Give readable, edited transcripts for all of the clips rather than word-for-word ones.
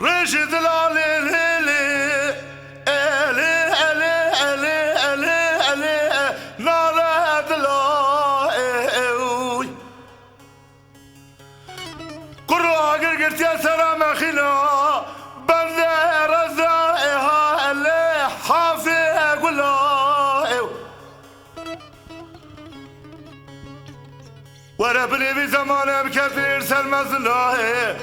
رشد العلي نار دلاوي قروا قرقرت يا سلام اخينا بند رزائها اللي حافي قلاو وربني بزمان بكثير سلمز الله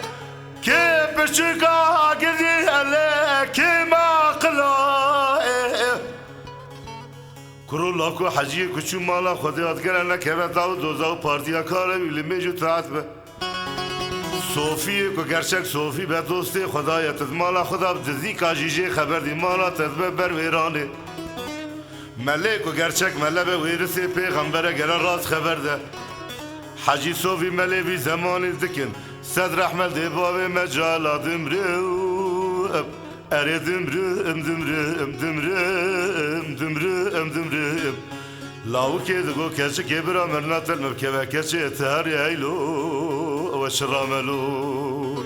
كيف بشكا قدي عليك ما قلا كرو لاكو حجي كچو مالا خديات کرنا که داو دوزاو پارتیا کاره بیلی میجو تاعت به صوفی کو گرچک صوفی به دوستی خدایت مالا خدا بدزی کاجیجی خبر دی مالا تدبه بر ویرانه ملک و گرچک مله به ویرسی پیغمبره گره راست خبر ده حجی صوفی مله بی زمانی دکن صدر احمد باب مجال دمرو اره دمرو لاو که دگو کچه که برا مرناتل مبکه کچه اتهاری ایلو و شراملو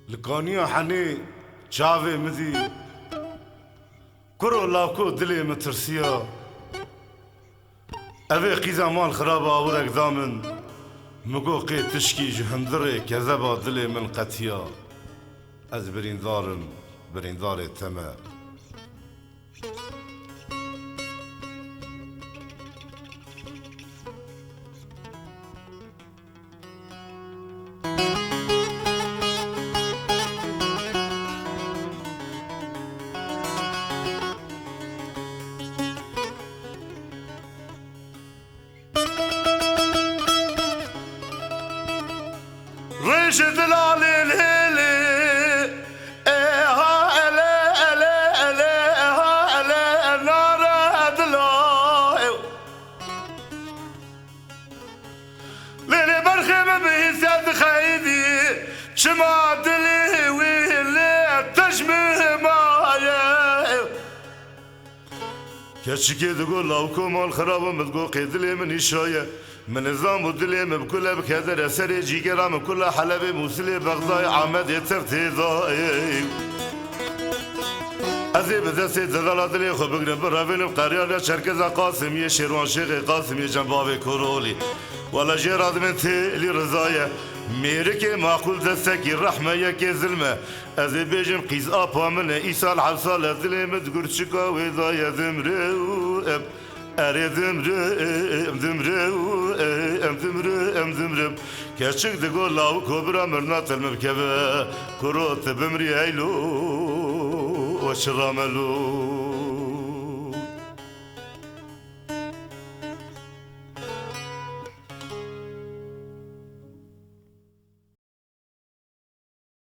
لقانيا حني جافي مذي كرو لاكو دلي مترسيا أبي قيزا مال خرابة أورك ضامن مقو قي تشكي جهندري كذبا دلي من قتيا از برين داري تمام رشد العلي الهيلي ها الا نار دلاو ليلي برخم به سد خيدي شما دلي ويلي تشمه معايا كشكي تقول لو كوم الخرابة متقو قيدلي من الشاية من نظام ودلي من بكل بكدر أسري جيجرا من كل حلب موصلي بغضاي عمد يتفتي ضاي أزي بدسي زدال دلي خو بقرب رافين بقريان شركز قاسم يشيروان شيخ قاسم يجنبابي كورولي ولا جيراد من تيلي رضايا ميركي معقول دستكي رحمة يكي ظلمة أزي بيجم قيز أبا من إيسا الحبسة لدلي مدقر شكا وضايا ذمرو أري ذمرو كشك دقول لاو كبرى مرنات المركبة كروت بمري هيلو وشراملو